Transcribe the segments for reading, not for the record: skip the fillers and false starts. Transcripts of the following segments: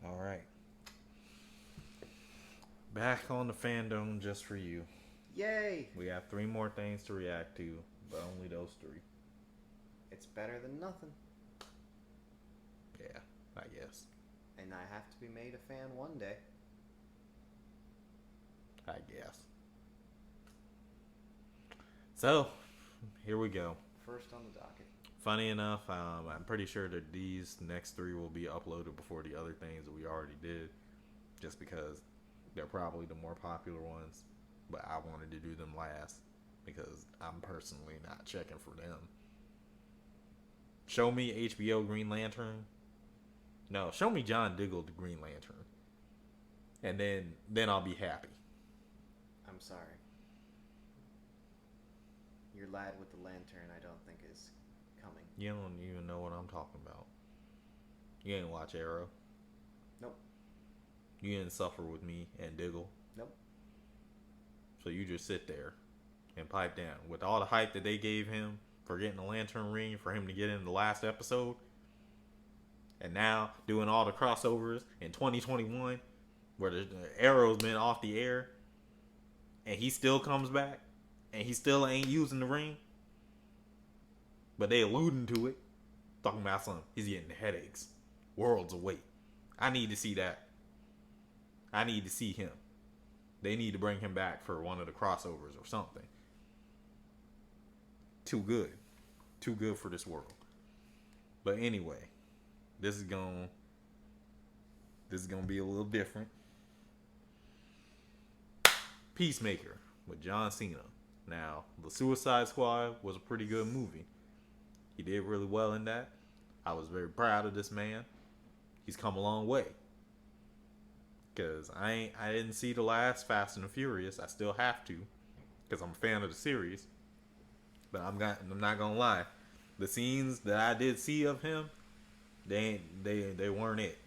All right. Back on the fandom just for you. Yay! We have three more things to react to, but only those three. It's better than nothing. Yeah, I guess. And I have to be made a fan one day. I guess. So, here we go. First on the docket. Funny enough, I'm pretty sure that these next three will be uploaded before the other things that we already did, just because they're probably the more popular ones. But I wanted to do them last because I'm personally not checking for them. Show me HBO Green Lantern. No, show me John Diggle the Green Lantern, and then I'll be happy. I'm sorry. Your lad with the lantern, I don't think is coming. You don't even know what I'm talking about. You ain't watch Arrow. Nope. You didn't suffer with me and Diggle. Nope. So you just sit there and pipe down. With all the hype that they gave him for getting the lantern ring for him to get in the last episode, and now doing all the crossovers in 2021 where the Arrow's been off the air and he still comes back and he still ain't using the ring, but they alluding to it, talking about something. He's getting headaches, worlds away. I need to see that. I need to see him. They need to bring him back for one of the crossovers or something. Too good. Too good for this world. But anyway, this is gonna be a little different. Peacemaker with John Cena. Now, the Suicide Squad was a pretty good movie. He did really well in that. I was very proud of this man. He's come a long way. Cause I didn't see the last Fast and the Furious. I still have to, cause I'm a fan of the series. But I'm not gonna lie, the scenes that I did see of him, they weren't it.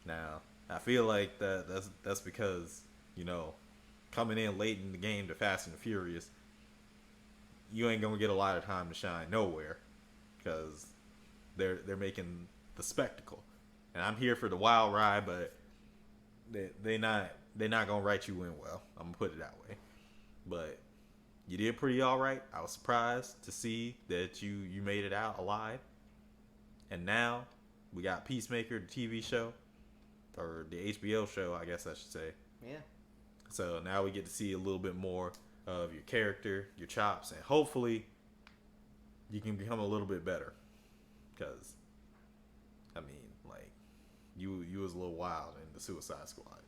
Now I feel like that's because coming in late in the game to Fast and the Furious, you ain't gonna get a lot of time to shine nowhere, because they're making the spectacle, and I'm here for the wild ride, but they not gonna write you in well. I'm gonna put it that way. But you did pretty all right. I was surprised to see that you made it out alive. And now we got Peacemaker, the TV show, or the HBO show, I guess I should say. Yeah. So now we get to see a little bit more of your character, your chops, and hopefully you can become a little bit better. Because, I mean, like, you was a little wild in the Suicide Squad.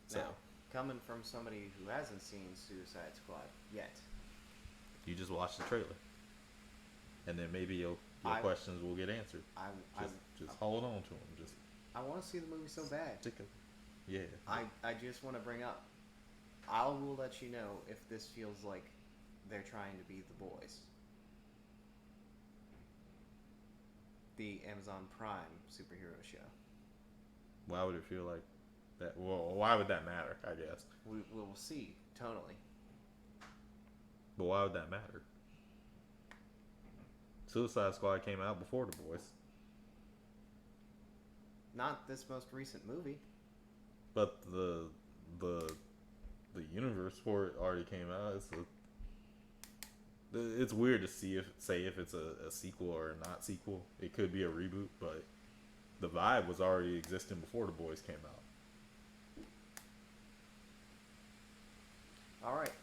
So Now, coming from somebody who hasn't seen Suicide Squad yet, you just watch the trailer, and then maybe your questions will get answered. Just hold on to them. Just I want to see the movie so bad. Yeah. I just want to bring up. I will let you know if this feels like they're trying to be the boys. The Amazon Prime superhero show. Why would it feel like that? Well, why would that matter? I guess. We'll see tonally. But why would that matter? Suicide Squad came out before The Boys. Not this most recent movie. But the universe for it already came out. It's weird to say if it's a sequel or a not sequel. It could be a reboot, but the vibe was already existing before The Boys came out. All right.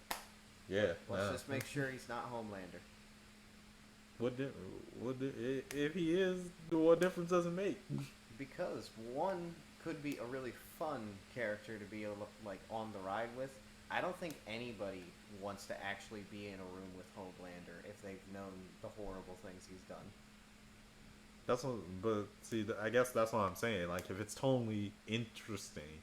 Yeah. Let's just make sure he's not Homelander. If he is, what difference does it make? Because one could be a really fun character to be able to, like, on the ride with. I don't think anybody wants to actually be in a room with Homelander if they've known the horrible things he's done. But see, I guess that's what I'm saying. Like, if it's totally interesting,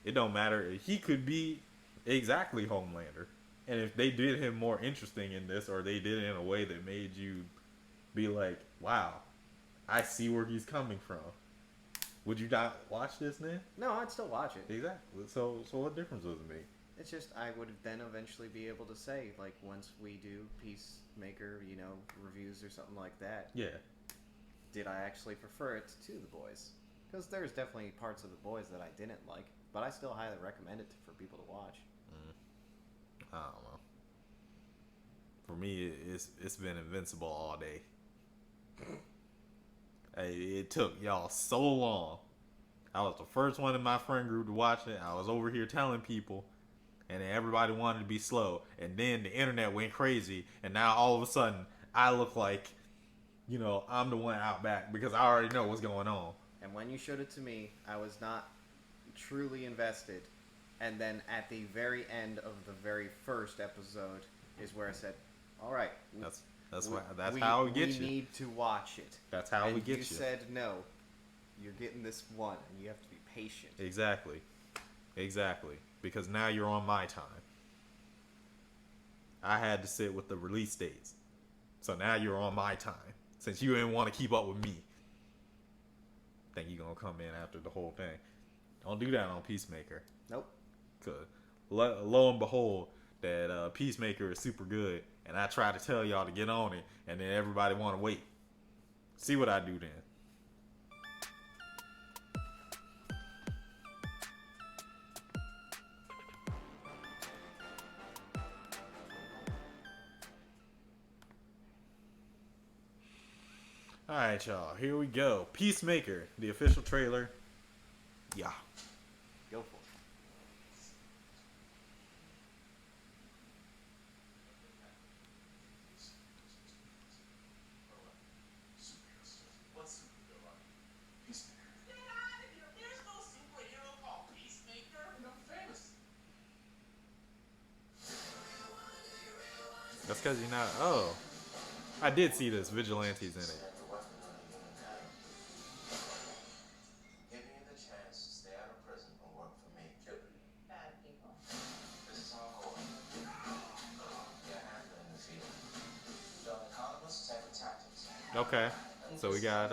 it don't matter. He could be exactly Homelander, and if they did him more interesting in this, or they did it in a way that made you be like, "Wow, I see where he's coming from," would you not watch this then? No, I'd still watch it. Exactly. So what difference does it make? It's just I would then eventually be able to say, like, once we do Peacemaker, reviews or something like that. Yeah. Did I actually prefer it to The Boys? Because there's definitely parts of The Boys that I didn't like, but I still highly recommend it for people to watch. I don't know. For me, it's been Invincible all day. Hey, it took y'all so long. I was the first one in my friend group to watch it. I was over here telling people, and then everybody wanted to be slow. And then the internet went crazy, and now all of a sudden, I look like, I'm the one out back because I already know what's going on. And when you showed it to me, I was not truly invested. And then at the very end of the very first episode is where I said, "All right, That's how we get you. We need to watch it." That's how we get you. You said no. You're getting this one, and you have to be patient. Exactly. Because now you're on my time. I had to sit with the release dates, so now you're on my time. Since you didn't want to keep up with me, think you gonna come in after the whole thing? Don't do that on Peacemaker. Nope. Cause lo and behold, that Peacemaker is super good, and I try to tell y'all to get on it, and then everybody want to wait. See what I do then. Alright, y'all. Here we go. Peacemaker, the official trailer. Yeah. Go for it. That's because you're not. Oh. I did see this. Vigilantes in it. Okay. So we got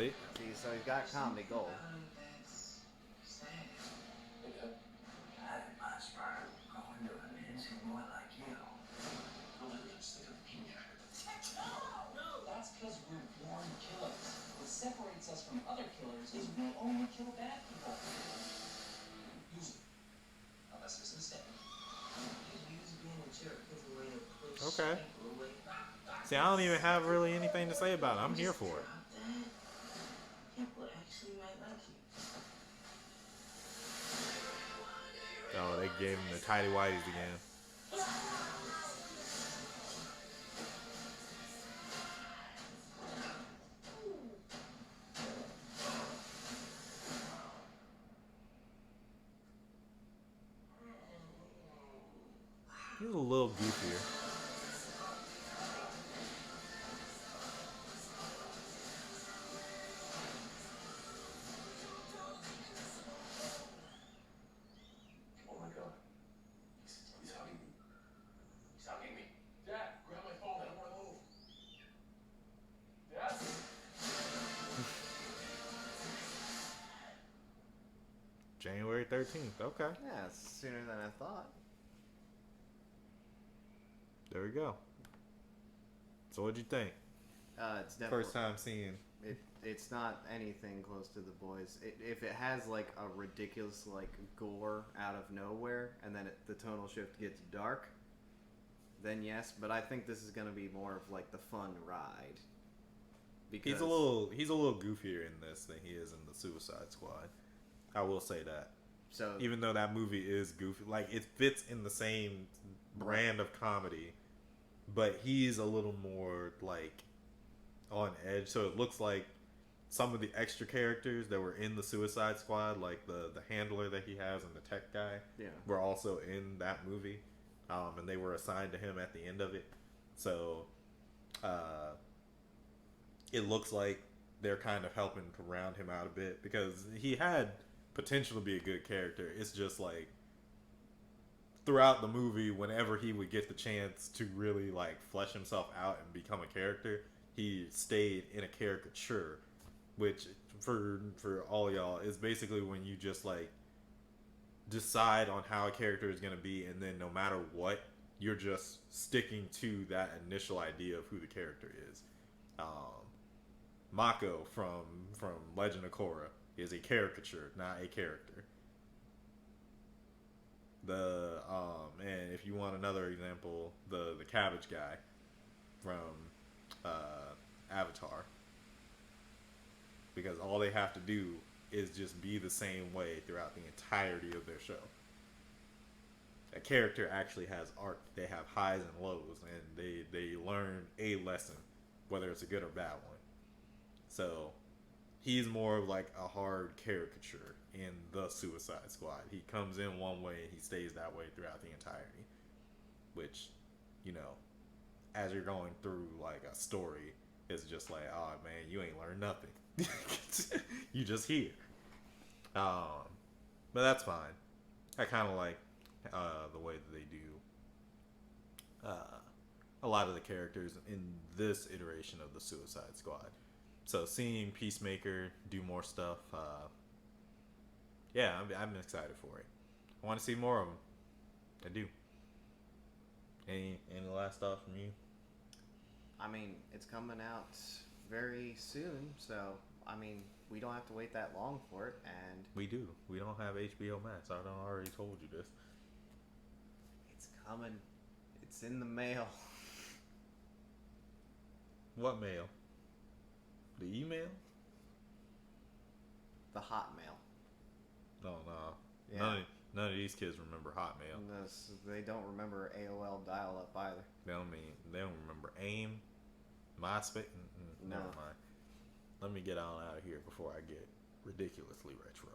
see? So he's got comedy gold. Because we're born killers. What separates us from other killers is we only kill bad people. Usually. Unless there's a mistake. Okay. See, I don't even have really anything to say about it. I'm here for it. Oh, they gave him the tidy whities again. He's a little goofier. Oh my god. He's hugging me. He's hugging me. Dad, grab my phone. I don't want to move. Dad? January 13th. Okay. Yeah, sooner than I thought. There we go. So what'd you think? It's definitely First time seeing. It's not anything close to The Boys. If it has like a ridiculous like gore out of nowhere, and then the tonal shift gets dark, then yes. But I think this is gonna be more of like the fun ride. Because he's a little goofier in this than he is in the Suicide Squad. I will say that. So even though that movie is goofy, like it fits in the same brand of comedy, but he's a little more like on edge. So it looks like some of the extra characters that were in the Suicide Squad, like the handler that he has and the tech guy, yeah, were also in that movie. and they were assigned to him at the end of it. So uh, it looks like they're kind of helping to round him out a bit because he had potential to be a good character. It's just like throughout the movie, whenever he would get the chance to really like flesh himself out and become a character, he stayed in a caricature, which for all y'all is basically when you just like decide on how a character is going to be, and then no matter what, you're just sticking to that initial idea of who the character is. Mako from Legend of Korra is a caricature, not a character. And if you want another example, the cabbage guy from Avatar, because all they have to do is just be the same way throughout the entirety of their show. A character actually has arc. They have highs and lows, and they learn a lesson, whether it's a good or bad one. So he's more of like a hard caricature in the Suicide Squad. He comes in one way and he stays that way throughout the entirety. Which, you know, as you're going through like a story, it's just like, oh man, you ain't learned nothing. You just here. But that's fine. I kind of like the way that they do a lot of the characters in this iteration of the Suicide Squad. So seeing Peacemaker do more stuff, yeah, I'm excited for it. I want to see more of them. I do. Any last thoughts from you? I mean, it's coming out very soon, so I mean, we don't have to wait that long for it, and We do. We don't have HBO Max. I don't already told you this. it's coming. It's in the mail. What mail? The email? The Hotmail. No, no. Yeah. None of these kids remember Hotmail. They don't remember AOL dial-up either. They don't remember AIM, MySpace. No. Never mind. Let me get on out of here before I get ridiculously retro.